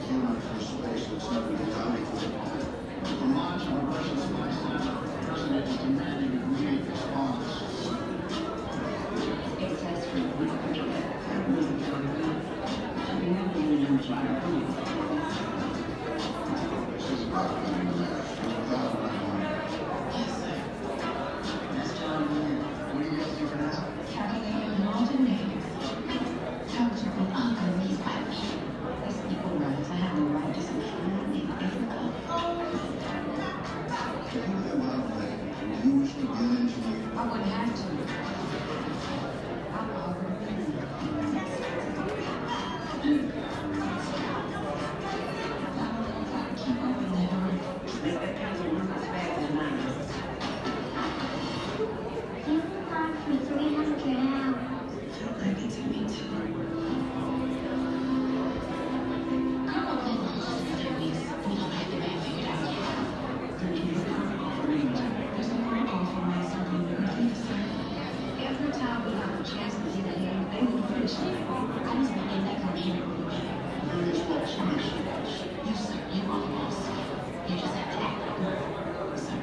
came out from space with something to tell me. The launch of a Russian spy satellite, the president is demanding immediate response. This is about getting there. Without my home. Yes, sir. That's John Bennett. What do you guys do for now? Calculating molten natives. Eligible other these pipes. These people rights. I have the right to some food in Africa. Can you live out there? Do you wish to be an engineer? I wouldn't have to. I'm already keep up with that. That kind of work is better than mine. You love me 300 hours. Like it to me too. I don't think this is serious. We don't have the man figured out yet. There's no protocol for my son. Every time we have a chance to see that they will finish it. I just want to get that from here. Various folks make sense. You, sir, you are the boss. You just have to act like one. Sir.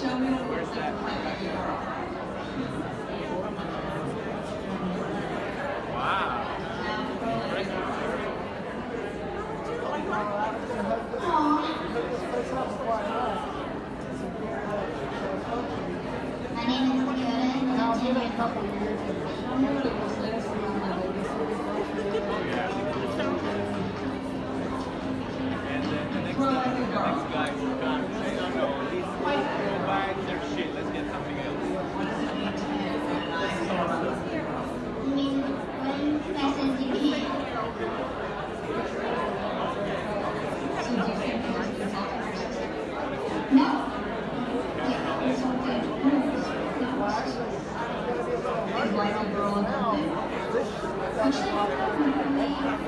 Show me what works that My name is Dakota, and I'm 10 years And then the next guy will come and say, no, these bags are shit, let's get something else. You mean run fast as you can? No. Yeah, it's all good. Is like a girl in the Actually, I don't know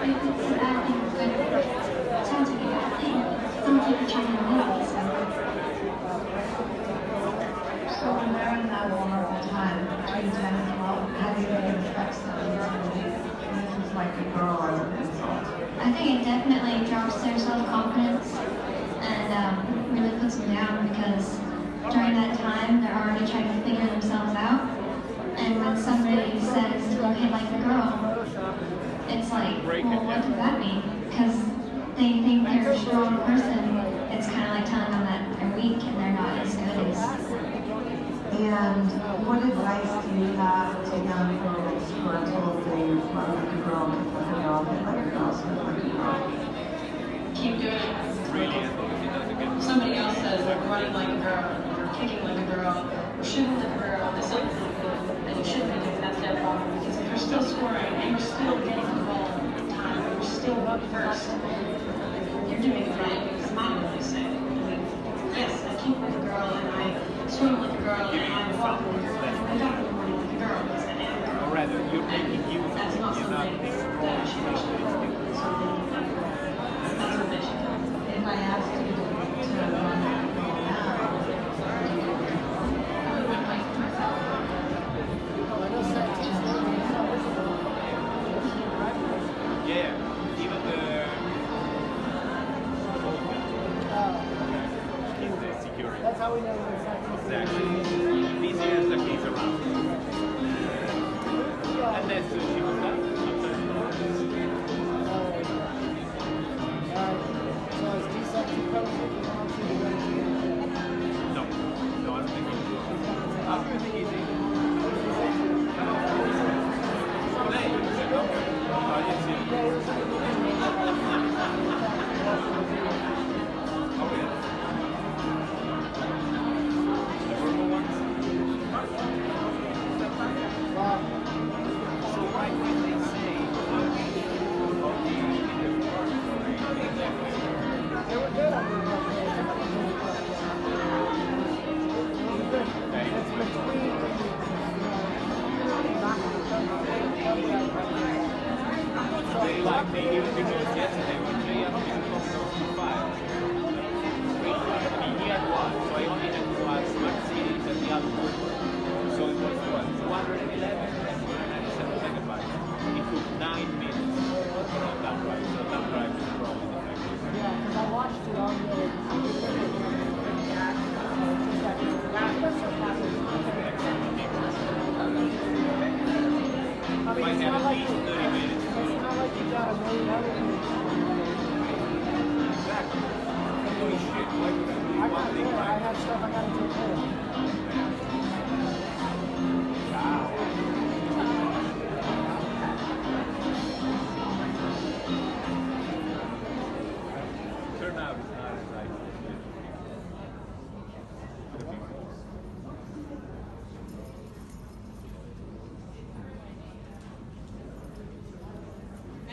if it's a bad thing, but it sounds like a bad thing. Sounds like you're trying to move me, so. So when they're in that vulnerable time between 10 and 12, how do you think it affects them? This is like a girl or an insult. I think it definitely drops their self-confidence and really puts them down because during that time they're already trying to figure themselves out. And when somebody says, okay, like a girl, it's like, well, what does that mean? Because they think they're a strong person. It's kind of like telling them that they're weak and they're not as good as. And what advice do you have to young girls who are told they look like a girl, look like a girl, look like a girl, look like a girl? keep doing it. Really, as long as it doesn't get Somebody else says they're running like a girl, or kicking like a girl, or shooting like a girl, this is and you shouldn't be doing that to that ball, because if you're still scoring and you're still getting the ball in time, you're still up first, you're doing it right, because mom always said, yes, I kick like a girl, and I swim like a girl, and I walk like a girl, and I got the morning like a girl, because I am a girl. Or rather, you're making use of That's it. not You're something not that she should do. That's what they should do. If I asked you to run that ball now, I would run like myself. Yeah, even the security. That's how we know when it's not Exactly. These years the keys around. And that's she was done. So is D-section posted? No, I don't think he did. I don't think he did. Play. Oh, yes, okay. The purple ones? So why can't they say They were good on the they like me even because yesterday when Jay asked me to come to 5. I mean, he had one, so I only had to ask Smart Cities and the other one. So it was what, 211 and 197 megabytes. It took 9 minutes on that drive, so that drive is probably defective. Yeah, because I watched it on the I mean, Might it's have not at like least 30 minutes. it's not like you got a million other Exactly. Holy shit, why would I do I one got thing more. I right? have stuff I got to take care of. Turnout is not as I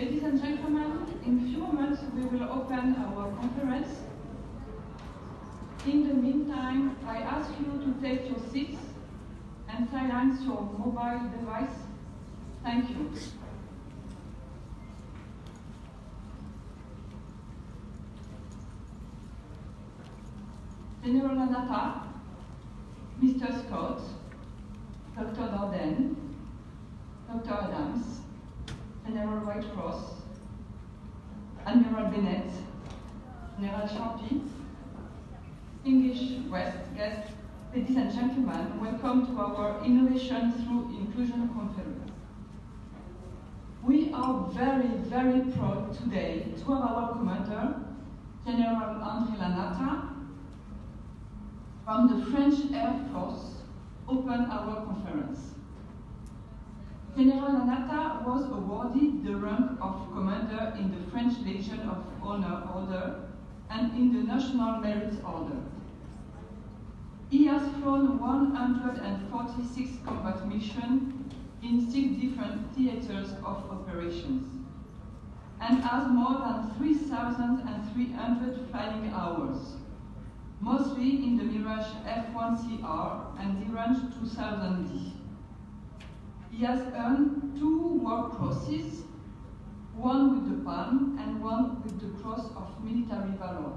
Ladies and gentlemen, in few moments we will open our conference. In the meantime, I ask you to take your seats and silence your mobile device. Thank you. General Anata, Mr. Scott, Dr. Darden, Dr. Adams, General Whitecross, Admiral Bennett, General Sharpie, English West guests, ladies and gentlemen, welcome to our Innovation Thru Inclusion conference. We are very, very proud today to have our commander, General Anata, from the French Air Force, open our conference. General Anata was awarded the rank of Commander in the French Legion of Honor Order and in the National Merit Order. He has flown 146 combat missions in 6 different theaters of operations and has more than 3,300 flying hours, mostly in the Mirage F1CR and the Range 2000D. He has earned 2 War Crosses, one with the Palm and one with the Cross of Military Valor.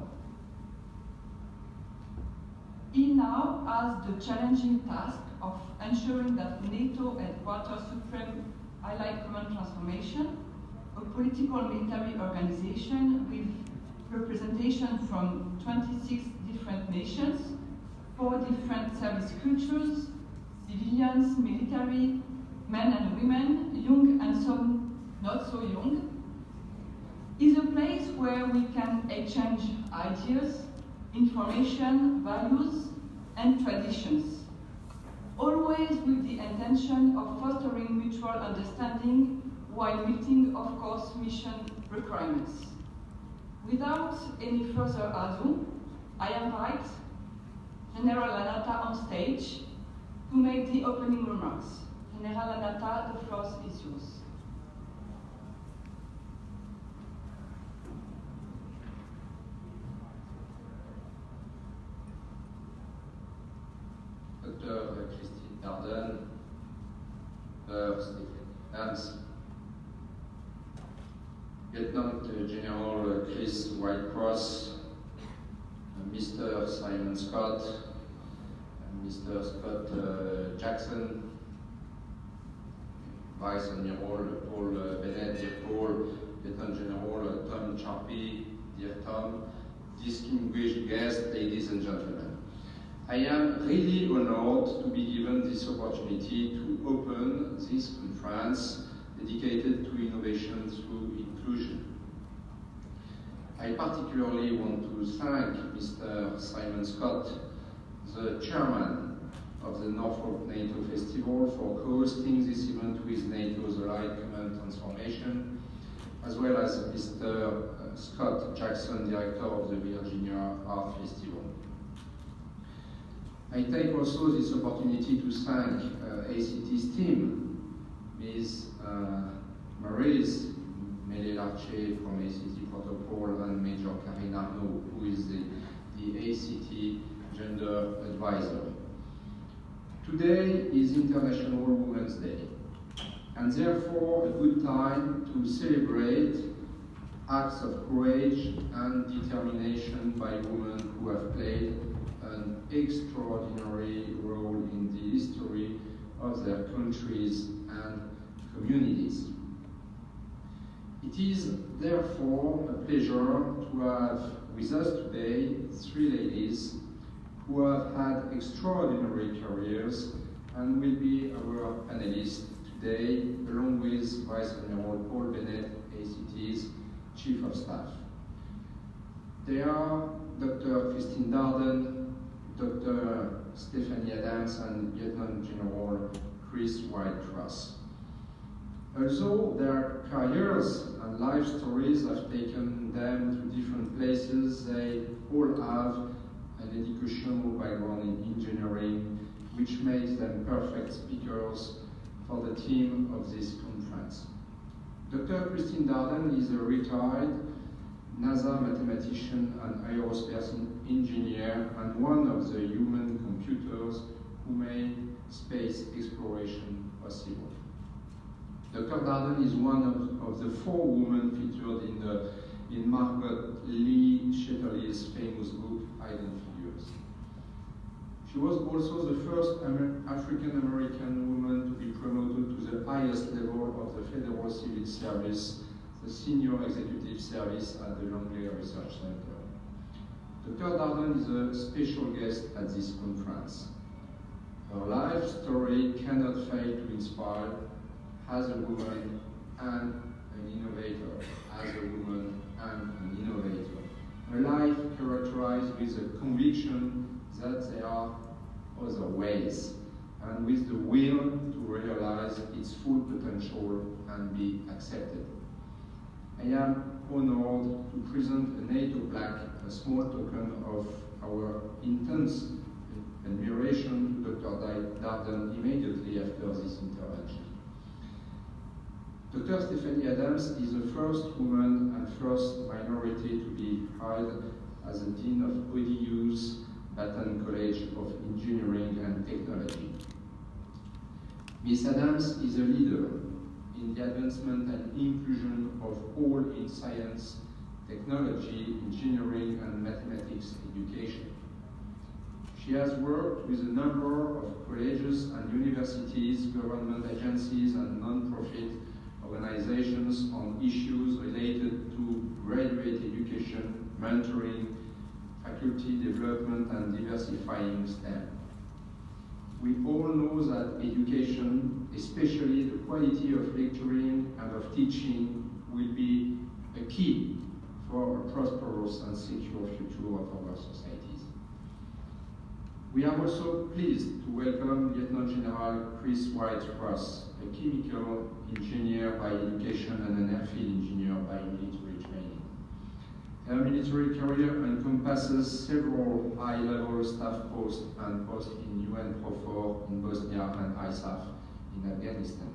He now has the challenging task of ensuring that NATO Headquarters Supreme Allied Command Transformation, a political military organization with representation from 26 different nations, 4 different service cultures, civilians, military, men and women, young and some not so young, is a place where we can exchange ideas, information, values, and traditions, always with the intention of fostering mutual understanding while meeting, of course, mission requirements. Without any further ado, I invite General Anata on stage to make the opening remarks. General Anata, the floor is yours. Dr. Christine Darden, Stephen Adams, Lieutenant General Chris Whitecross, Mr. Simon Scott, Mr. Scott Jackson, Vice Admiral Paul Bennett, dear Paul, Lieutenant General Tom Charpy, dear Tom, distinguished guests, ladies and gentlemen. I am really honored to be given this opportunity to open this conference dedicated to innovation through inclusion. I particularly want to thank Mr. Simon Scott, the chairman of the Norfolk NATO Festival, for co-hosting this event with NATO's Allied Command Transformation, as well as Mr. Scott Jackson, director of the Virginia Art Festival. I take also this opportunity to thank ACT's team, Ms. Maryse Mele-Larcher from ACT Protocol and Major Karine Arnaud, who is the ACT Gender Advisor. Today is International Women's Day, and therefore a good time to celebrate acts of courage and determination by women who have played an extraordinary role in the history of their countries and communities. It is therefore a pleasure to have with us today three ladies who have had extraordinary careers and will be our panelists today, along with Vice Admiral Paul Bennett, ACT's Chief of Staff. They are Dr. Christine Darden, Dr. Stephanie Adams, and Lieutenant General Chris Whitecross. Although their careers and life stories have taken them to different places, they all have an educational background in engineering, which makes them perfect speakers for the theme of this conference. Dr. Christine Darden is a retired NASA mathematician and aerospace engineer and one of the human computers who made space exploration possible. Dr. Darden is one of the four women featured in Margaret Lee Shetterly's famous book, Hidden Figures. She was also the first African-American woman to be promoted to the highest level of the Federal Civil Service, the Senior Executive Service at the Langley Research Center. Dr. Darden is a special guest at this conference. Her life story cannot fail to inspire as a woman and an innovator, as a woman and an innovator. A life characterized with a conviction that there are other ways, and with the will to realize its full potential and be accepted. I am honored to present a NATO plaque, a small token of our intense admiration to Dr. Darden immediately after this intervention. Dr. Stephanie Adams is the first woman and first minority to be hired as the Dean of ODU's Dalton College of Engineering and Technology. Ms. Adams is a leader in the advancement and inclusion of all in science, technology, engineering, and mathematics education. She has worked with a number of colleges and universities, government agencies, and non-profit organizations on issues related to graduate education, mentoring, faculty development, and diversifying STEM. We all know that education, especially the quality of lecturing and of teaching, will be a key for a prosperous and secure future of our societies. We are also pleased to welcome Lieutenant General Chris Whitecross, a chemical engineer by education and an airfield engineer by military training. Her military career encompasses several high-level staff posts and posts in UN Profor in Bosnia and ISAF in Afghanistan.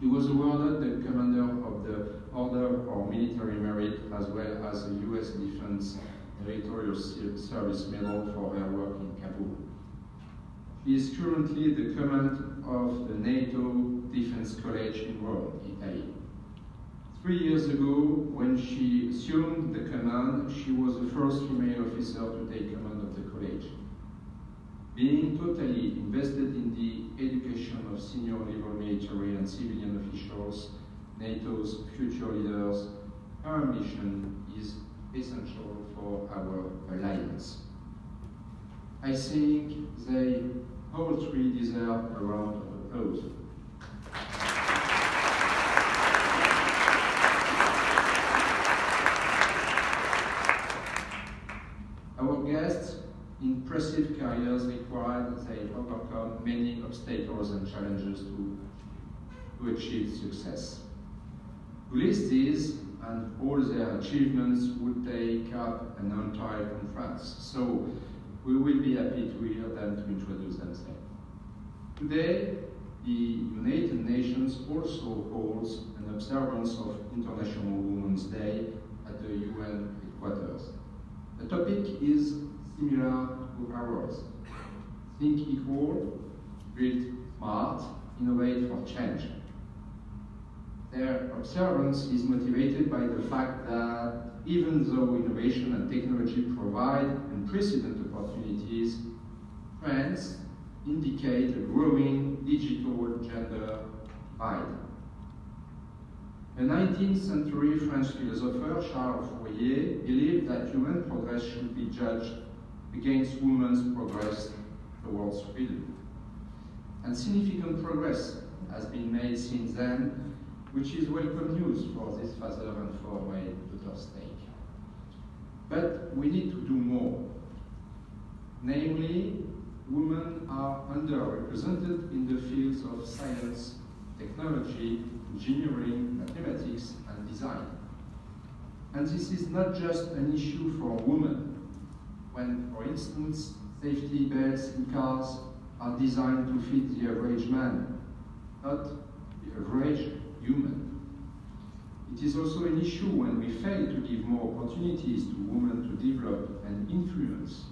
He was awarded the Commander of the Order of Military Merit as well as the US Defense Territorial Service Medal for her work in Kabul. She is currently the command of the NATO Defense College in Rome, Italy. 3 years ago, when she assumed the command, she was the first female officer to take command of the college. Being totally invested in the education of senior level military and civilian officials, NATO's future leaders, her mission is essential for our alliance. I think they all three deserve a round of applause. Our guests' impressive careers required they overcome many obstacles and challenges to achieve success. To list these and all their achievements would take up an entire conference, so we will be happy to hear them to introduce themselves. Today, the United Nations also holds an observance of International Women's Day at the UN headquarters. The topic is similar to ours. Think equal, build smart, innovate for change. Their observance is motivated by the fact that even though innovation and technology provide unprecedented opportunities, trends indicate a growing digital gender divide. A 19th century French philosopher, Charles Fourier, believed that human progress should be judged against women's progress towards freedom. And significant progress has been made since then, which is welcome news for this father and for my daughter's sake. But we need to do more. Namely, women are underrepresented in the fields of science, technology, engineering, mathematics, and design. And this is not just an issue for women. When, for instance, safety belts in cars are designed to fit the average man, not the average human. It is also an issue when we fail to give more opportunities to women to develop and influence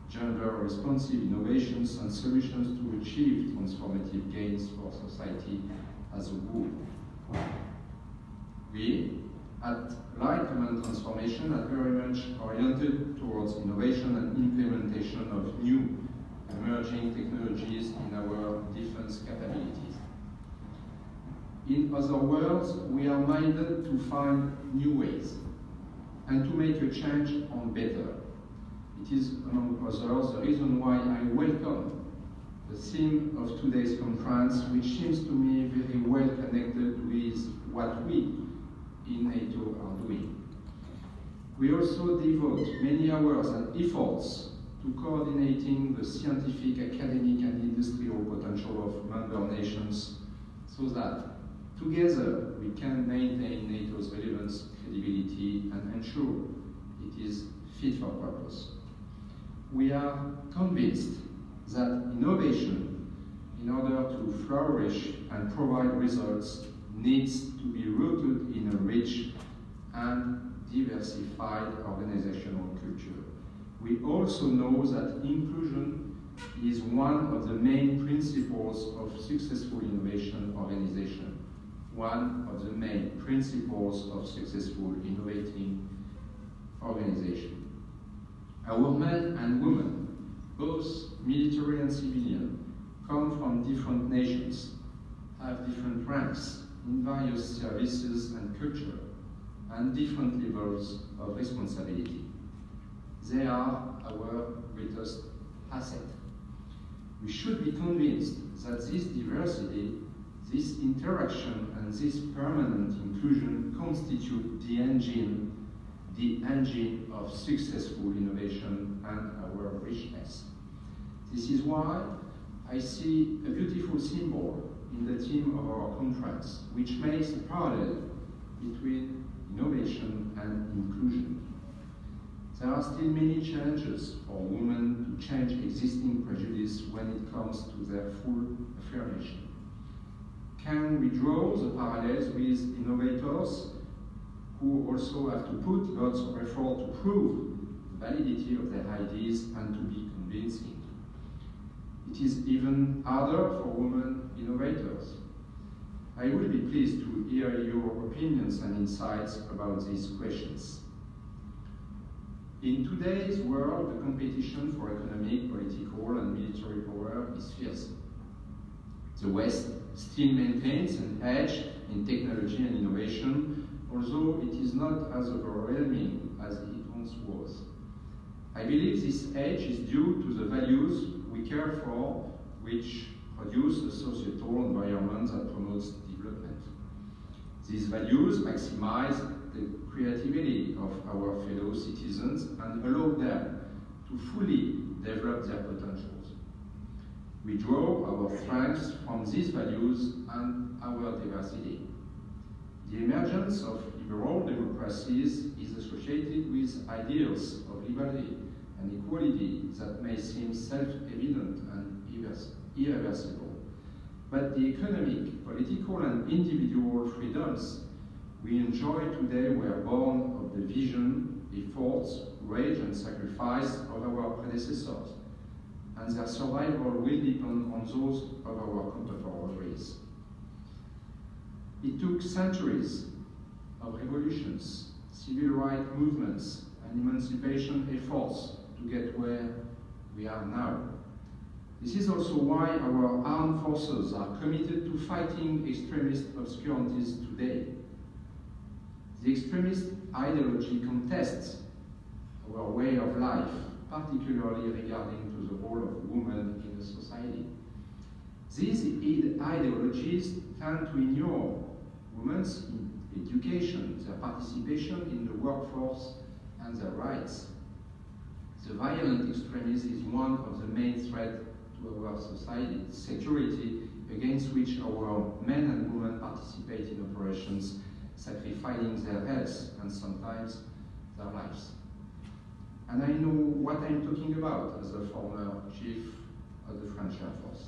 gender-responsive innovations and solutions to achieve transformative gains for society as a whole. We, at Light Command Transformation, are very much oriented towards innovation and implementation of new emerging technologies in our defense capabilities. In other words, we are minded to find new ways and to make a change on better. It is, among others, the reason why I welcome the theme of today's conference, which seems to me very well connected with what we in NATO are doing. We also devote many hours and efforts to coordinating the scientific, academic, and industrial potential of member nations so that together we can maintain NATO's relevance, credibility, and ensure it is fit for purpose. We are convinced that innovation, in order to flourish and provide results, needs to be rooted in a rich and diversified organizational culture. We also know that inclusion is one of the main principles of successful innovation organization, one of the main principles of successful innovating organization. Our men and women, both military and civilian, come from different nations, have different ranks in various services and culture, and different levels of responsibility. They are our greatest asset. We should be convinced that this diversity, this interaction, and this permanent inclusion constitute the engine of successful innovation and our richness. This is why I see a beautiful symbol in the theme of our conference, which makes a parallel between innovation, and inclusion. There are still many challenges for women to change existing prejudice when it comes to their full affirmation. Can we draw the parallels with innovators who also have to put lots of effort to prove the validity of their ideas and to be convincing? It is even harder for women innovators. I will be pleased to hear your opinions and insights about these questions. In today's world, the competition for economic, political, and military power is fierce. The West still maintains an edge in technology and innovation, although it is not as overwhelming as it once was. I believe this edge is due to the values we care for, which produce a societal environment that promotes development. These values maximize the creativity of our fellow citizens and allow them to fully develop their potentials. We draw our strengths from these values and our diversity. The emergence of liberal democracies is associated with ideals of liberty and equality that may seem self-evident and irreversible. But the economic, political, and individual freedoms we enjoy today were born of the vision, efforts, courage, and sacrifice of our predecessors, and their survival will depend on those of our contemporaries. It took centuries of revolutions, civil rights movements, and emancipation efforts to get where we are now. This is also why our armed forces are committed to fighting extremist obscurities today. The extremist ideology contests our way of life, particularly regarding to the role of women in the society. These ideologies tend to ignore women's education, their participation in the workforce, and their rights. The violent extremism is one of the main threats to our society, security against which our men and women participate in operations, sacrificing their health and sometimes their lives. And I know what I'm talking about as a former chief of the French Air Force.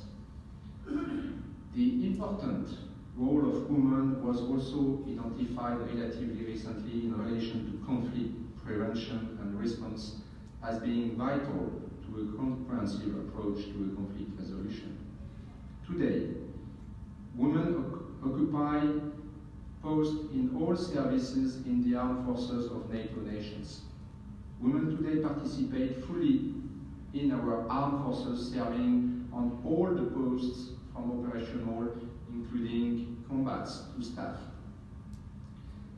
The important role of women was also identified relatively recently in relation to conflict prevention and response as being vital to a comprehensive approach to a conflict resolution. Today, women occupy posts in all services in the armed forces of NATO nations. Women today participate fully in our armed forces, serving on all the posts from operational, including combats, to staff.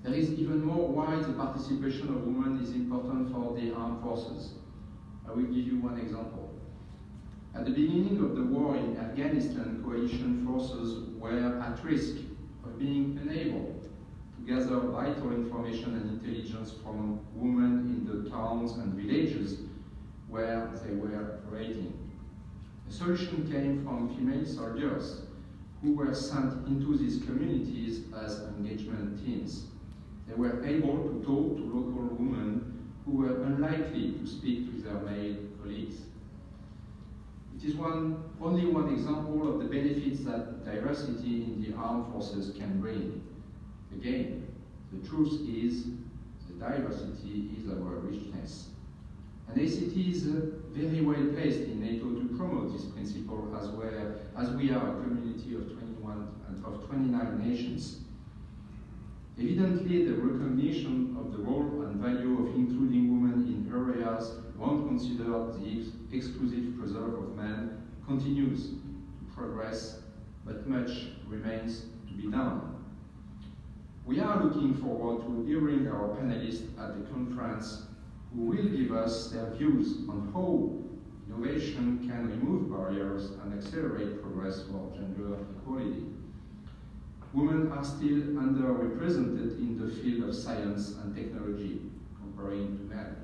There is even more why the participation of women is important for the armed forces. I will give you one example. At the beginning of the war in Afghanistan, coalition forces were at risk of being unable to gather vital information and intelligence from women in the towns and villages where they were operating. A solution came from female soldiers who were sent into these communities as engagement teams. They were able to talk to local women who were unlikely to speak to their male colleagues. It is only one example of the benefits that diversity in the armed forces can bring. Again, the truth is the diversity is our richness. And ACT is very well placed in NATO to promote this principle as we are a community of 29 nations. Evidently, the recognition of the role and value of including women in areas once considered the exclusive preserve of men continues to progress, but much remains to be done. We are looking forward to hearing our panelists at the conference who will give us their views on how innovation can remove barriers and accelerate progress for gender equality. Women are still underrepresented in the field of science and technology comparing to men.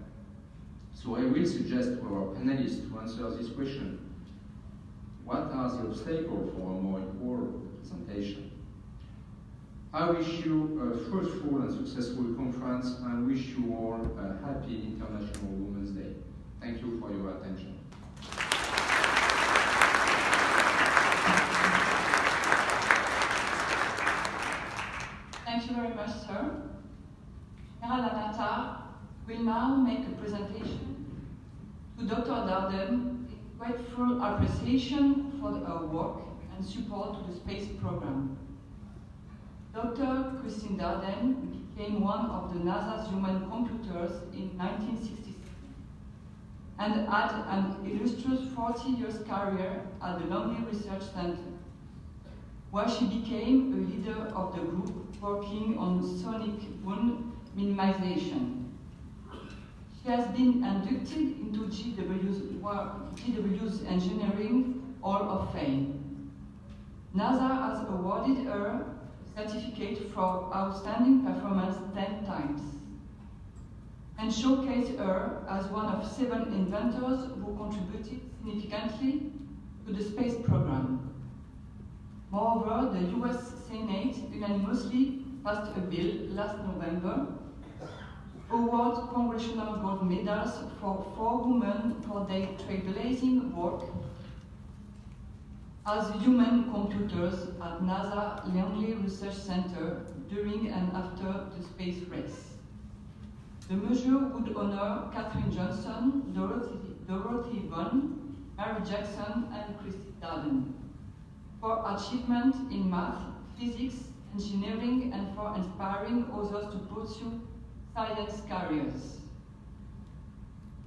So I will suggest to our panelists to answer this question. What are the obstacles for a more equal representation? I wish you a fruitful and successful conference and wish you all a happy International Women's Day. Thank you for your attention. Thank you very much, sir. General Whitecross will now make a presentation to Dr. Darden in grateful appreciation for her work and support to the space program. Dr. Christine Darden became one of the NASA's human computers in 1966 and had an illustrious 40 years career at the Langley Research Center, where she became a leader of the group working on sonic wound minimization. She has been inducted into GW's Engineering Hall of Fame. NASA has awarded her a certificate for outstanding performance 10 times and showcased her as one of 7 inventors who contributed significantly to the space program. Moreover, the US Senate unanimously passed a bill last November to award Congressional Gold Medals for 4 women for their trailblazing work as human computers at NASA Langley Research Center during and after the space race. The measure would honor Katherine Johnson, Dorothy Vaughan, Mary Jackson, and Christy Darden for achievement in math, physics, engineering, and for inspiring others to pursue science careers.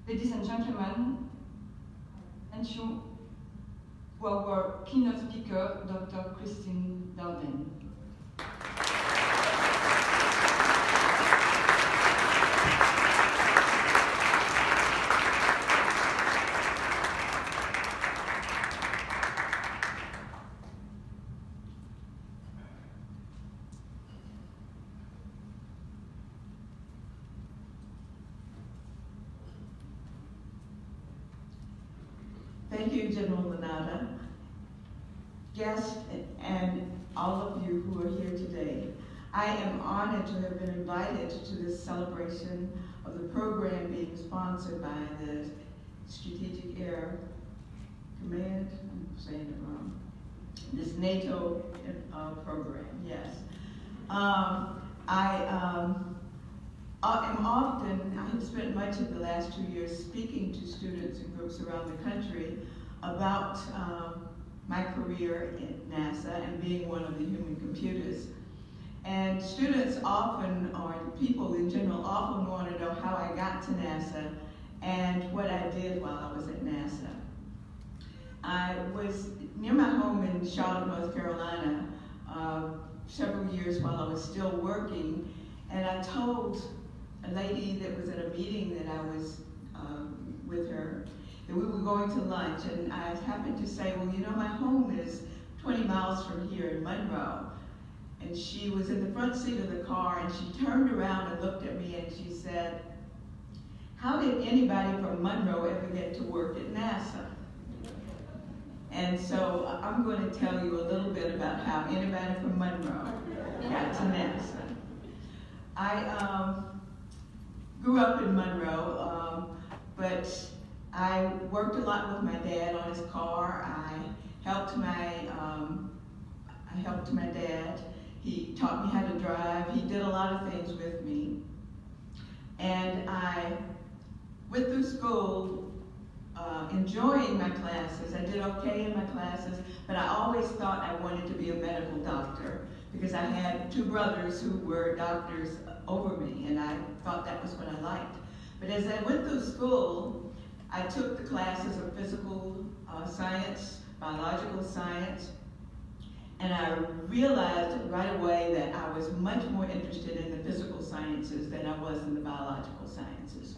Ladies and gentlemen, thank you to our keynote speaker, Dr. Christine Darden. Thank you, General Whitecross, guests, and all of you who are here today. I am honored to have been invited to this celebration of the program being sponsored by the Strategic Air Command, I'm saying it wrong, this NATO program, yes. I have spent much of the last 2 years speaking to students and groups around the country about my career at NASA and being one of the human computers. And students often, or people in general, often want to know how I got to NASA and what I did while I was at NASA. I was near my home in Charlotte, North Carolina, several years while I was still working, and I told a lady that was at a meeting that I was with her that we were going to lunch, and I happened to say, well, you know, my home is 20 miles from here in Monroe. And she was in the front seat of the car, and she turned around and looked at me and she said, how did anybody from Monroe ever get to work at NASA? And so I'm going to tell you a little bit about how anybody from Monroe got to NASA. I grew up in Monroe, but I worked a lot with my dad on his car. I helped my dad. He taught me how to drive. He did a lot of things with me. And I went through school enjoying my classes. I did okay in my classes, but I always thought I wanted to be a medical doctor because I had 2 brothers who were doctors over me, and I thought that was what I liked. But as I went through school, I took the classes of physical science, biological science, and I realized right away that I was much more interested in the physical sciences than I was in the biological sciences.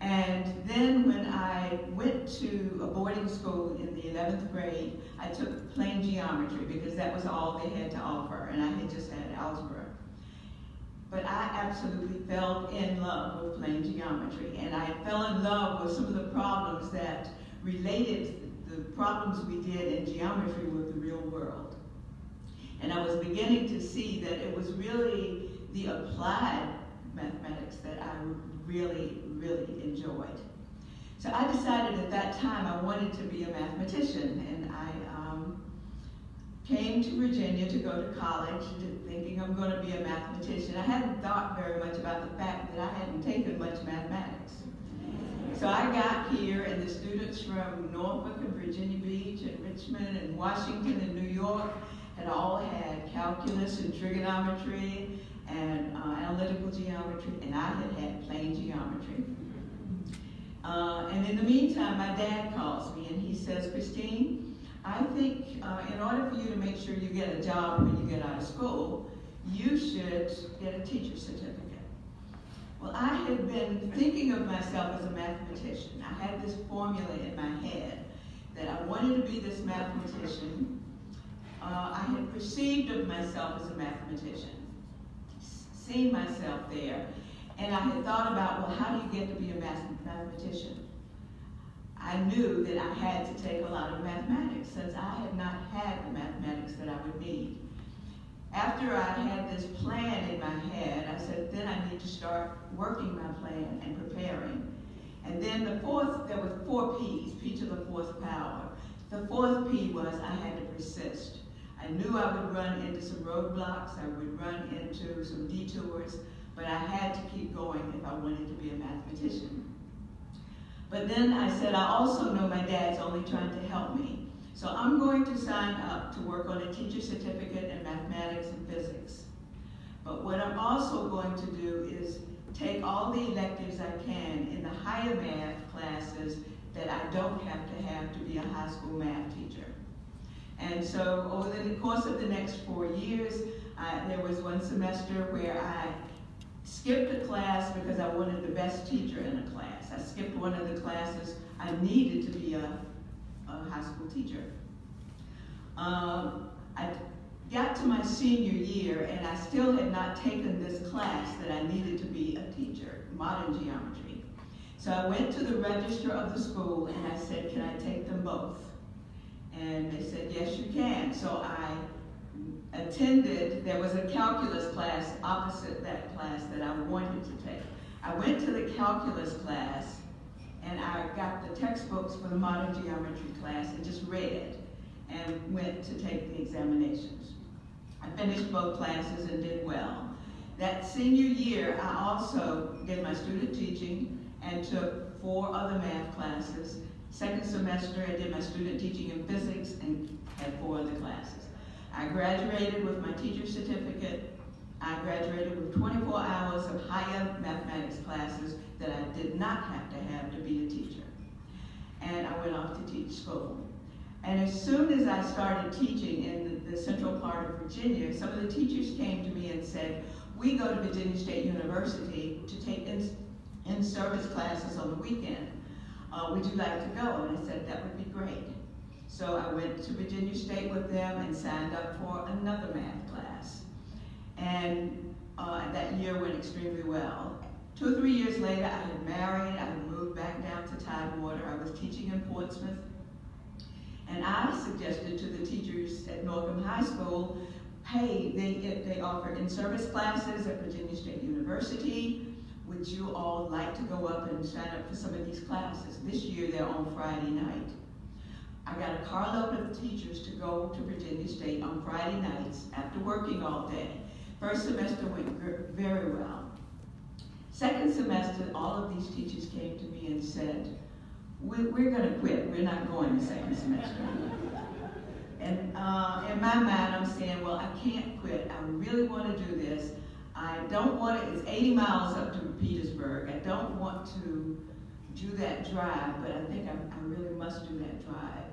And then when I went to a boarding school in the 11th grade, I took plane geometry because that was all they had to offer, and I had just had algebra. But I absolutely fell in love with plane geometry, and I fell in love with some of the problems that related the problems we did in geometry with the real world. And I was beginning to see that it was really the applied mathematics that I really, really enjoyed. So I decided at that time I wanted to be a mathematician, and I came to Virginia to go to college thinking I'm going to be a mathematician. I hadn't thought very much about the fact that I hadn't taken much mathematics. So I got here, and the students from Norfolk and Virginia Beach and Richmond and Washington and New York had all had calculus and trigonometry and analytical geometry, and I had plain geometry. And in the meantime, my dad calls me and he says, Christine, I think in order for you to make sure you get a job when you get out of school, you should get a teacher's certificate. Well, I had been thinking of myself as a mathematician. I had this formula in my head that I wanted to be this mathematician. I had perceived of myself as a mathematician, seen myself there, and I had thought about, well, how do you get to be a mathematician? I knew that I had to take a lot of mathematics since I had not had the mathematics that I would need. After I had this plan in my head, I said, then I need to start working my plan and preparing. And then there was 4 P's, P to the 4th power. The 4th P was I had to persist. I knew I would run into some roadblocks, I would run into some detours, but I had to keep going if I wanted to be a mathematician. But then I said, I also know my dad's only trying to help me. So I'm going to sign up to work on a teacher's certificate in mathematics and physics. But what I'm also going to do is take all the electives I can in the higher math classes that I don't have to be a high school math teacher. And so over the course of the next 4 years, there was one semester where I skipped a class because I wanted the best teacher in a class. I skipped one of the classes. I needed to be a high school teacher. I got to my senior year and I still had not taken this class that I needed to be a teacher, modern geometry. So I went to the register of the school and I said, can I take them both? And they said, yes, you can. So I attended, there was a calculus class opposite that class that I wanted to take. I went to the calculus class and I got the textbooks for the modern geometry class and just read and went to take the examinations. I finished both classes and did well. That senior year, I also did my student teaching and took 4 other math classes. Second semester, I did my student teaching in physics and had 4 other classes. I graduated with my teacher's certificate. I graduated with 24 hours of higher mathematics classes that I did not have to be a teacher. And I went off to teach school. And as soon as I started teaching in the central part of Virginia, some of the teachers came to me and said, we go to Virginia State University to take in-service classes on the weekend. Would you like to go? And I said, that would be great. So I went to Virginia State with them and signed up for another math class. And that year went extremely well. 2 or 3 years later, I had married, I had moved back down to Tidewater. I was teaching in Portsmouth. And I suggested to the teachers at Norcom High School, hey, they offer in-service classes at Virginia State University. Would you all like to go up and sign up for some of these classes? This year, they're on Friday night. I got a carload of teachers to go to Virginia State on Friday nights after working all day. First semester went very well. Second semester, all of these teachers came to me and said, we're going to quit. We're not going the second semester. And in my mind, I'm saying, well, I can't quit. I really want to do this. I don't want to, it's 80 miles up to Petersburg. I don't want to do that drive, but I think I really must do that drive.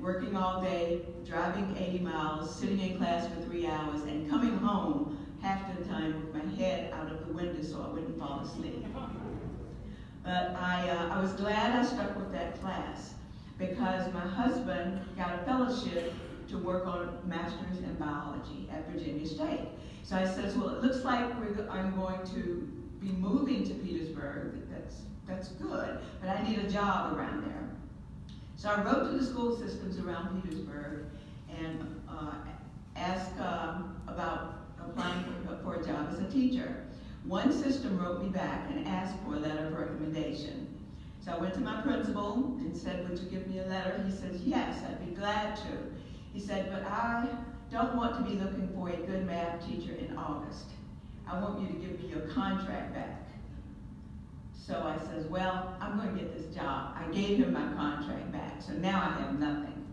Working all day, driving 80 miles, sitting in class for 3 hours, and coming home half the time with my head out of the window so I wouldn't fall asleep. But I was glad I stuck with that class because my husband got a fellowship to work on master's in biology at Virginia State. So I said, well, it looks like I'm going to be moving to Petersburg. That's good, but I need a job around there. So I wrote to the school systems around Petersburg and ask about applying for a job as a teacher. One system wrote me back and asked for a letter of recommendation. So I went to my principal and said, would you give me a letter? He says, yes, I'd be glad to. He said, but I don't want to be looking for a good math teacher in August. I want you to give me your contract back. So I says, well, I'm going to get this job. I gave him my contract back, so now I have nothing.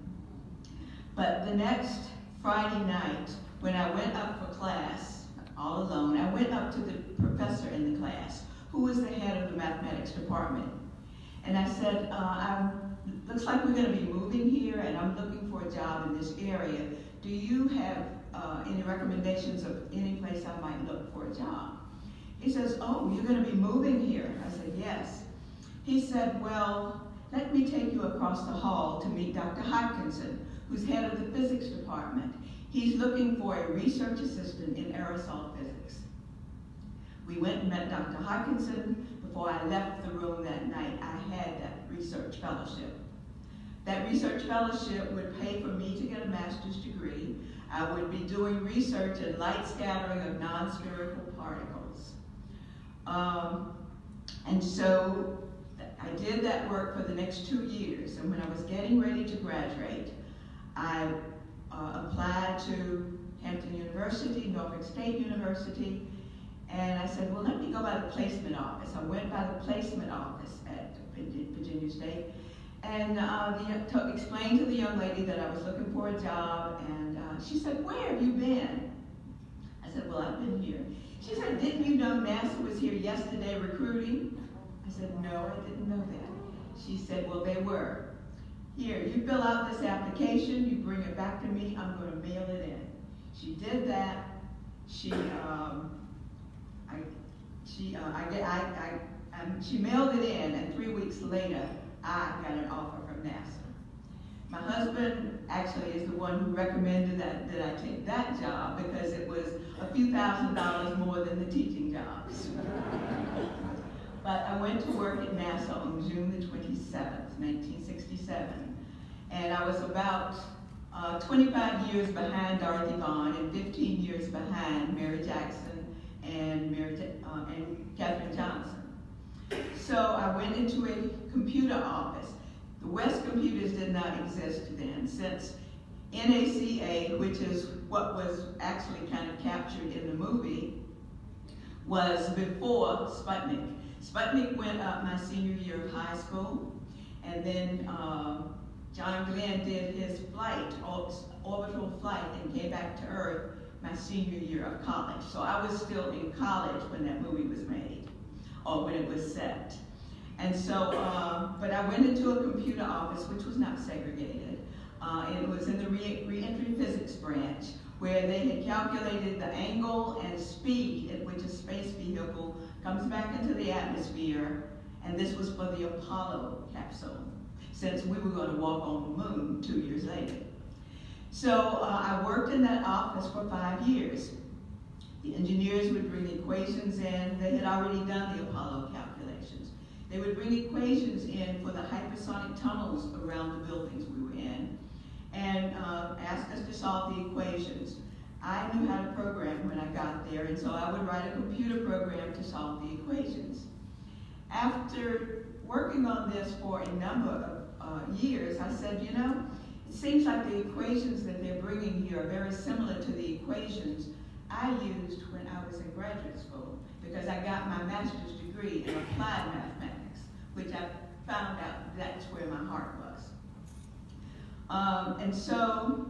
But the next Friday night, when I went up for class, all alone, I went up to the professor in the class, who was the head of the mathematics department. And I said, looks like we're going to be moving here, and I'm looking for a job in this area. Do you have any recommendations of any place I might look for a job? He says, oh, you're going to be moving here? I said, yes. He said, well, let me take you across the hall to meet Dr. Hodkinson, who's head of the physics department. He's looking for a research assistant in aerosol physics. We went and met Dr. Hodkinson. Before I left the room that night, I had that research fellowship. That research fellowship would pay for me to get a master's degree. I would be doing research in light scattering of non-spherical particles. And so I did that work for the next 2 years. And when I was getting ready to graduate, I applied to Hampton University, Norfolk State University, and I said, well, let me go by the placement office. I went by the placement office at Virginia State, and explained to the young lady that I was looking for a job, and she said, where have you been? I said, well, I've been here. She said, didn't you know NASA was here yesterday recruiting? I said, no, I didn't know that. She said, well, they were. Here, you fill out this application, you bring it back to me, I'm going to mail it in. She did that. She mailed it in, and 3 weeks later, I got an offer from NASA. My husband actually is the one who recommended that I take that job because it was a few $1,000s more than the teaching jobs. But I went to work at NASA on June the 27th, 1967. And I was about 25 years behind Dorothy Vaughan and 15 years behind Mary Jackson and Katherine Johnson. So I went into a computer office. The West computers did not exist then, since NACA, which is what was actually kind of captured in the movie, was before Sputnik. Sputnik went up my senior year of high school, and then John Glenn did his flight, orbital flight, and came back to Earth my senior year of college. So I was still in college when that movie was made, or when it was set. And so, but I went into a computer office, which was not segregated. It was in the re-entry physics branch, where they had calculated the angle and speed at which a space vehicle comes back into the atmosphere, and this was for the Apollo capsule, since we were going to walk on the moon 2 years later. So I worked in that office for 5 years. The engineers would bring equations in. They had already done the Apollo calculations. They would bring equations in for the hypersonic tunnels around the buildings we were in, and ask us to solve the equations. I knew how to program when I got there, and so I would write a computer program to solve the equations. After working on this for a number of years, I said, you know, it seems like the equations that they're bringing here are very similar to the equations I used when I was in graduate school, because I got my master's degree in applied mathematics, which I found out that's where my heart was. And so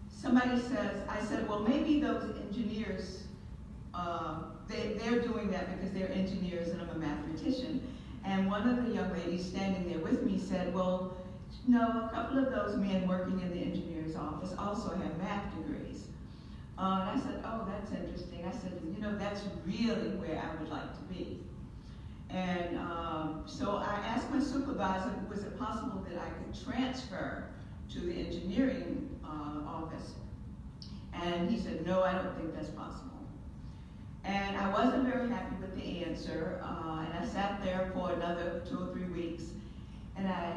somebody says, I said, well, maybe those engineers, they're doing that because they're engineers and I'm a mathematician. And one of the young ladies standing there with me said, well, no, a couple of those men working in the engineer's office also have math degrees. And I said, oh, that's interesting. I said, you know, that's really where I would like to be. And so I asked my supervisor, was it possible that I could transfer to the engineering office? And he said, no, I don't think that's possible. And I wasn't very happy with the answer, and I sat there for another 2 or 3 weeks, and I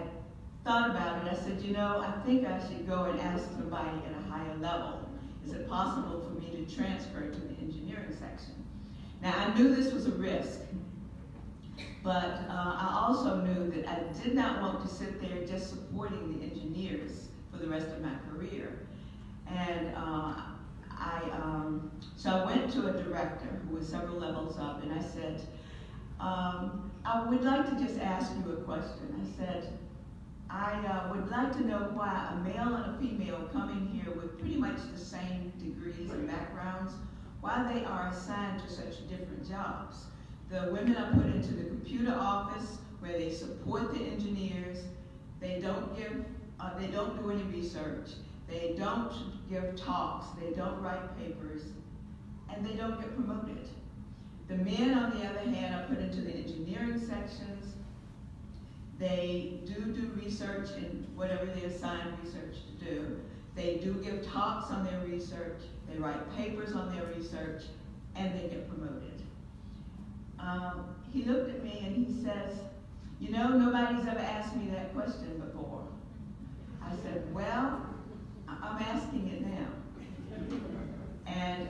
thought about it. I said, you know, I think I should go and ask somebody at a higher level Is it possible for me to transfer to the engineering section? Now, I knew this was a risk, but I also knew that I did not want to sit there just supporting the engineers for the rest of my career. And so I went to a director who was several levels up, and I said, I would like to just ask you a question. I said, I would like to know why a male and a female coming here with pretty much the same degrees and backgrounds, why they are assigned to such different jobs. The women are put into the computer office where they support the engineers. They don't do any research. They don't give talks. They don't write papers, and they don't get promoted. The men, on the other hand, are put into the engineering sections. They do research in whatever they assign research to do. They do give talks on their research. They write papers on their research, and they get promoted. He looked at me and he says, you know, nobody's ever asked me that question before. I said, well, I'm asking it now. And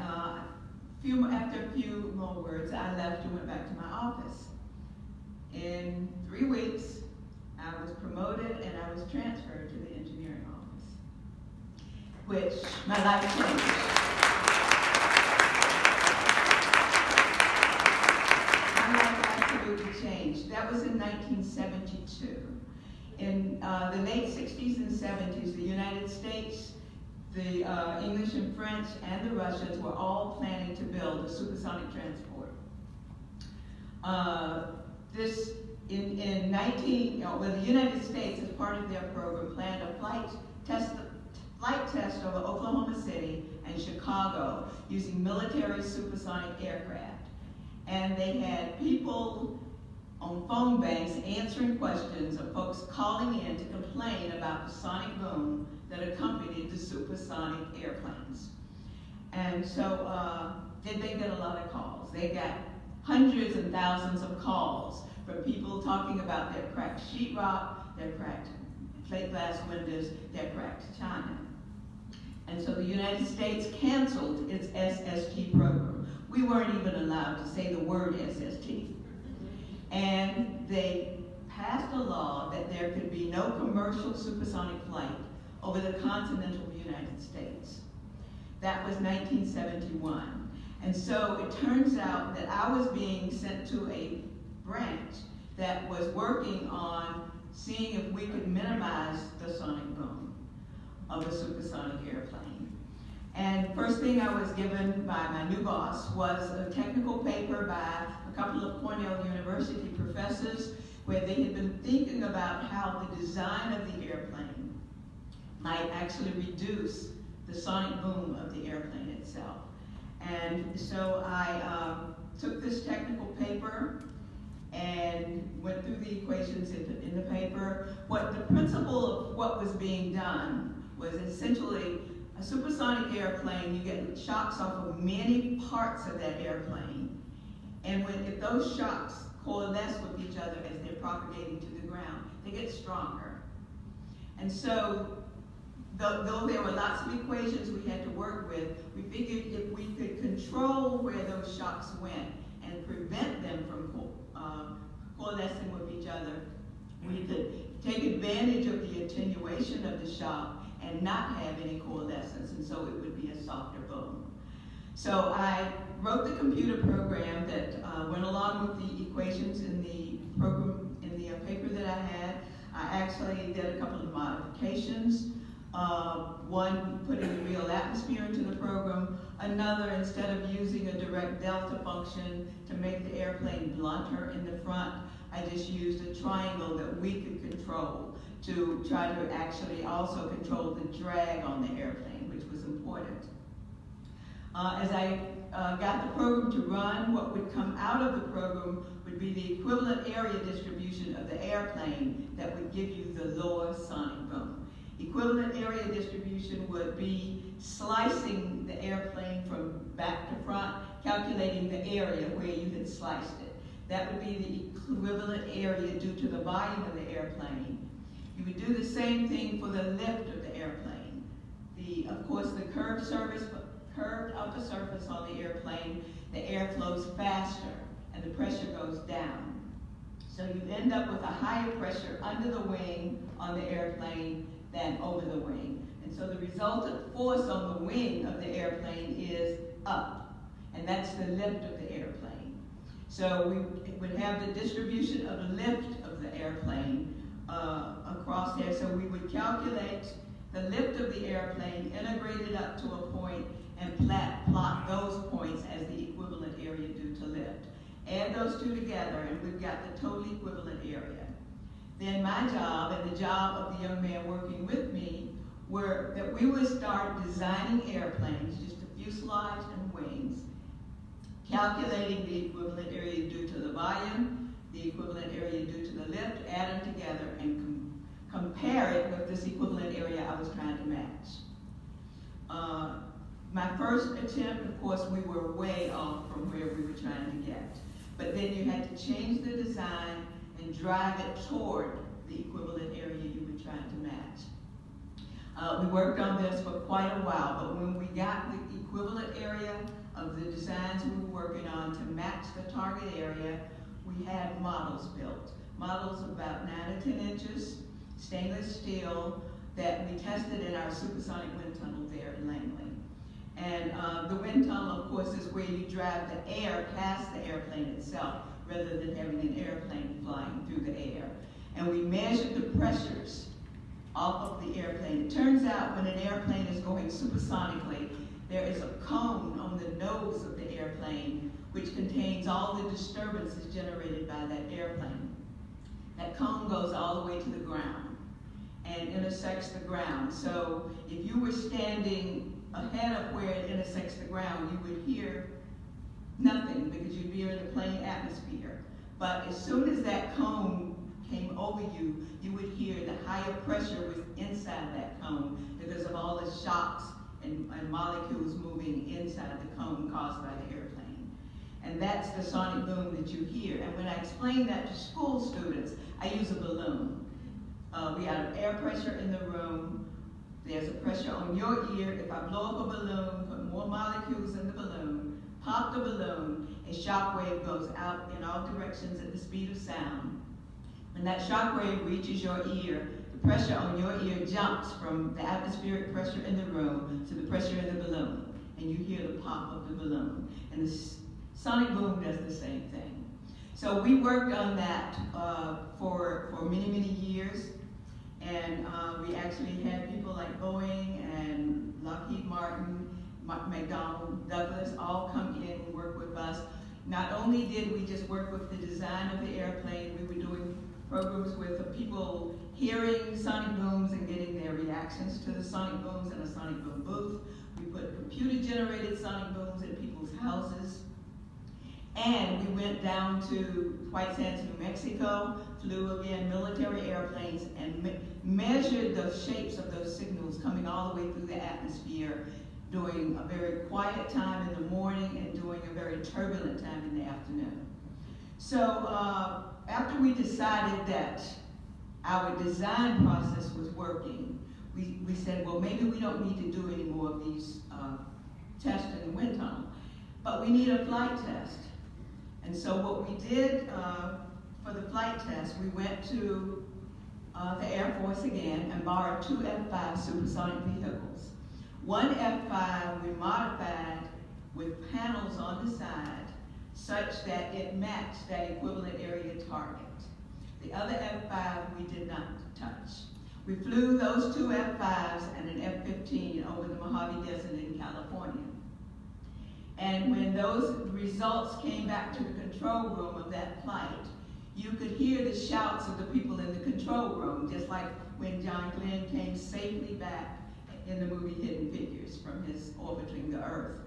after a few more words, I left and went back to my office. In 3 weeks, I was promoted and I was transferred to the engineering office, which my life changed. My life absolutely changed. That was in 1972. In the late 60s and 70s, the United States, the English and French, and the Russians were all planning to build a supersonic transport. The United States, as part of their program, planned a flight test over Oklahoma City and Chicago using military supersonic aircraft. And they had people on phone banks answering questions of folks calling in to complain about the sonic boom that accompanied the supersonic airplanes. And so they get a lot of calls. They got hundreds and thousands of calls from people talking about their cracked sheetrock, their cracked plate glass windows, their cracked china. And so the United States canceled its SST program. We weren't even allowed to say the word SST. And they passed a law that there could be no commercial supersonic flight over the continental United States. That was 1971. And so it turns out that I was being sent to a branch that was working on seeing if we could minimize the sonic boom of a supersonic airplane. And first thing I was given by my new boss was a technical paper by a couple of Cornell University professors where they had been thinking about how the design of the airplane might actually reduce the sonic boom of the airplane itself. And so I took this technical paper and went through the equations in the paper. The principle of what was being done was essentially a supersonic airplane, you get shocks off of many parts of that airplane. And if those shocks coalesce with each other as they're propagating to the ground, they get stronger. And so, though there were lots of equations we had to work with, we figured if we could control where those shocks went and prevent them from coalescing with each other, we could take advantage of the attenuation of the shock and not have any coalescence, and so it would be a softer boom. So I wrote the computer program that went along with the equations in the program, in the paper that I had. I actually did a couple of modifications. One, putting the real atmosphere into the program. Another, instead of using a direct delta function to make the airplane blunter in the front, I just used a triangle that we could control to try to actually also control the drag on the airplane, which was important. As I got the program to run, what would come out of the program would be the equivalent area distribution of the airplane that would give you the lower sonic boom. Equivalent area distribution would be slicing the airplane from back to front, calculating the area where you had sliced it. That would be the equivalent area due to the volume of the airplane. You would do the same thing for the lift of the airplane. Of course, the curved upper surface on the airplane, the air flows faster and the pressure goes down. So you end up with a higher pressure under the wing on the airplane than over the wing. And so the resultant force on the wing of the airplane is up, and that's the lift of the airplane. So we would have the distribution of the lift of the airplane across there. So we would calculate the lift of the airplane, integrate it up to a point, and plot those points as the equivalent area due to lift. Add those two together, and we've got the total equivalent area. Then my job, and the job of the young man working with me, were that we would start designing airplanes, just a fuselage and wings, calculating the equivalent area due to the volume, the equivalent area due to the lift, add them together, and compare it with this equivalent area I was trying to match. My first attempt, of course, we were way off from where we were trying to get. But then you had to change the design and drive it toward the equivalent area you were trying to match. We worked on this for quite a while, but when we got the equivalent area of the designs we were working on to match the target area, we had models built. Models of about 9 to 10 inches, stainless steel, that we tested in our supersonic wind tunnel there in Langley. And the wind tunnel, of course, is where you drive the air past the airplane itself, rather than having an airplane flying through the air. And we measured the pressures off of the airplane. It turns out when an airplane is going supersonically, there is a cone on the nose of the airplane which contains all the disturbances generated by that airplane. That cone goes all the way to the ground and intersects the ground. So if you were standing ahead of where it intersects the ground, you would hear nothing because you'd be in the plane atmosphere. But as soon as that cone came over you, you would hear the higher pressure was inside that cone because of all the shocks and molecules moving inside the cone caused by the airplane. And that's the sonic boom that you hear. And when I explain that to school students, I use a balloon. We have air pressure in the room. There's a pressure on your ear. If I blow up a balloon, put more molecules in the balloon, pop the balloon, a shock wave goes out in all directions at the speed of sound. When that shock wave reaches your ear, the pressure on your ear jumps from the atmospheric pressure in the room to the pressure in the balloon, and you hear the pop of the balloon. And the sonic boom does the same thing. So we worked on that for many, many years. And we actually had people like Boeing and Lockheed Martin, McDonnell Douglas all come in and work with us. Not only did we just work with the design of the airplane, we were doing programs with people hearing sonic booms and getting their reactions to the sonic booms in a sonic boom booth. We put computer-generated sonic booms in people's houses. And we went down to White Sands, New Mexico, flew again military airplanes, and measured the shapes of those signals coming all the way through the atmosphere during a very quiet time in the morning and during a very turbulent time in the afternoon. So after we decided that our design process was working, we said, well, maybe we don't need to do any more of these tests in the wind tunnel, but we need a flight test. And so what we did for the flight test, we went to the Air Force again and borrowed 2 F-5 supersonic vehicles. One F-5 we modified with panels on the side such that it matched that equivalent area target. The other F-5 we did not touch. We flew those 2 F-5s and an F-15 over the Mojave Desert in California. And when those results came back to the control room of that flight, you could hear the shouts of the people in the control room, just like when John Glenn came safely back in the movie Hidden Figures from his orbiting the Earth.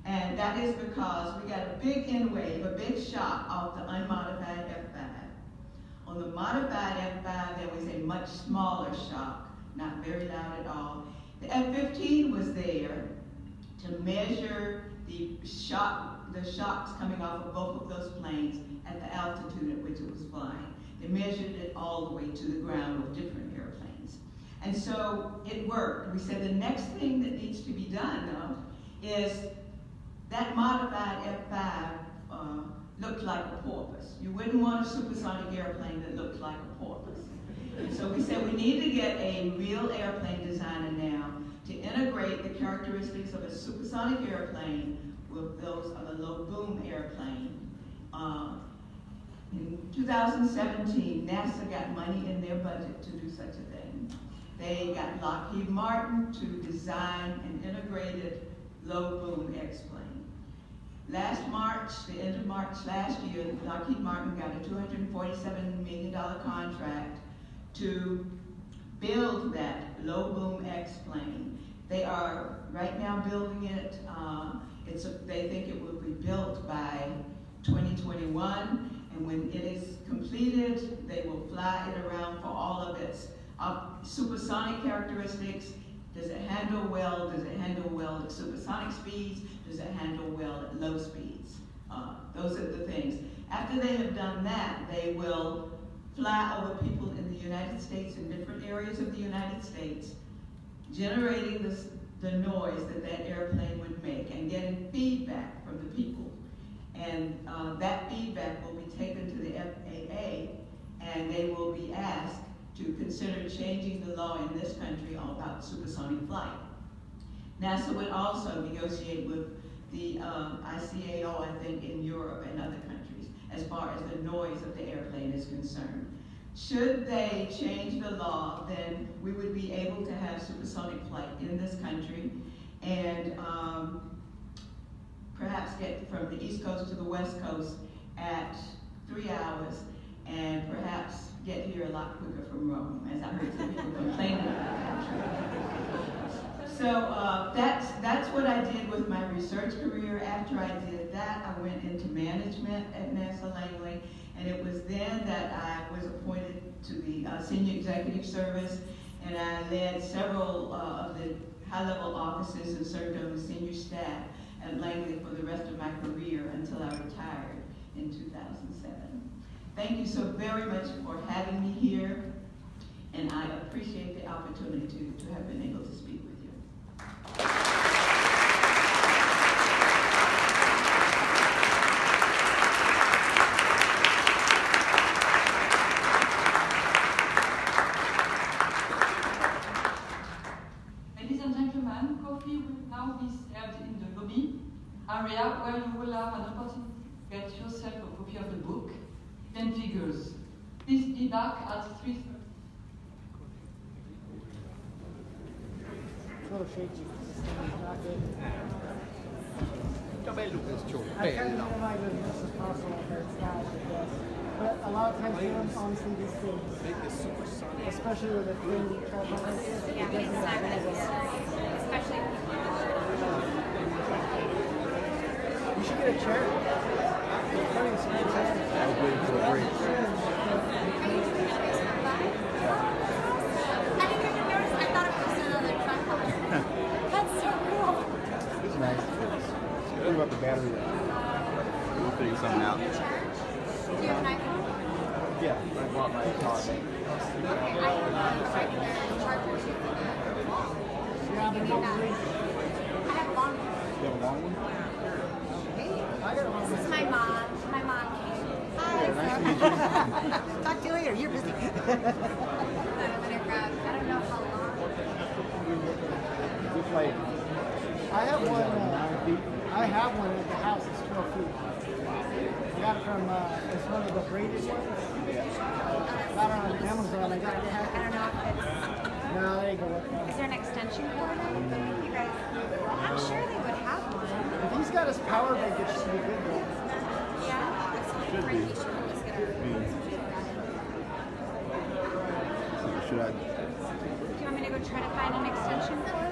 And that is because we got a big N wave, a big shock off the unmodified F-5. On the modified F-5, there was a much smaller shock, not very loud at all. The F-15 was there to measure the shocks coming off of both of those planes at the altitude at which it was flying. They measured it all the way to the ground with different airplanes. And so it worked. We said the next thing that needs to be done, though, is that modified F-5 looked like a porpoise. You wouldn't want a supersonic airplane that looked like a porpoise. And so we said we need to get a real airplane designer now to integrate the characteristics of a supersonic airplane with those of a low boom airplane. In 2017, NASA got money in their budget to do such a thing. They got Lockheed Martin to design an integrated low boom X-plane. Last March, the end of March last year, Lockheed Martin got a $247 million contract to build that low boom X-plane. They are right now building it. They think it will be built by 2021, and when it is completed, they will fly it around for all of its supersonic characteristics. Does it handle well? Does it handle well at supersonic speeds? Does it handle well at low speeds? Those are the things. After they have done that, they will fly over people in the United States, in different areas of the United States, generating the noise that that airplane would make and getting feedback from the people. And that feedback will be taken to the FAA, and they will be asked to consider changing the law in this country about supersonic flight. NASA would also negotiate with the ICAO, I think, in Europe and other countries, as far as the noise of the airplane is concerned. Should they change the law, then we would be able to have supersonic flight in this country, and perhaps get from the East Coast to the West Coast at 3 hours, and perhaps get here a lot quicker from Rome, as I heard some people complaining about. So that's what I did with my research career. After I did that, I went into management at NASA Langley, and it was then that I was appointed to the Senior Executive Service, and I led several of the high-level offices and served on the senior staff at Langley for the rest of my career until I retired in 2007. Thank you so very much for having me here, and I appreciate the opportunity to have been able to speak with you. Ladies and gentlemen, coffee will now be served in the lobby area where you will have an opportunity to get yourself a copy of the book and figures. Please be back at 3:30. It's a little shaky. It's not good. Molto bello questo. I try to minimize it as much as possible, but it's not the best. But a lot of times, honestly, these things, especially with a thin tripod like this, it doesn't work very well. Especially You should get a chair. It's funny, it's very expensive. I was waiting for a break. I didn't even notice. I thought it was just another tripod. That's so cool. It's nice. What about the battery? We'll figure something out. Do you have an iPhone? Yeah, I bought my car. Okay, I have a regular charger too. Yeah, but no way. I have a long one. You have a long one? I got one. This is my mom. My mom came. Hi. Nice to meet you. Talk to you later. You're busy. I'm gonna grab. I don't know how long. It's like I have one. I have one at the house. It's 12 feet. I got it from. It's one of the braided ones. Got it on Amazon. I got it. I don't know if it's. No, there you go. Is there an extension cord or anything? You guys. I'm sure they would have one. If he's got his power bank, it should be good though. Yeah. Should be. Should I? Do you want me to go try to find an extension cord?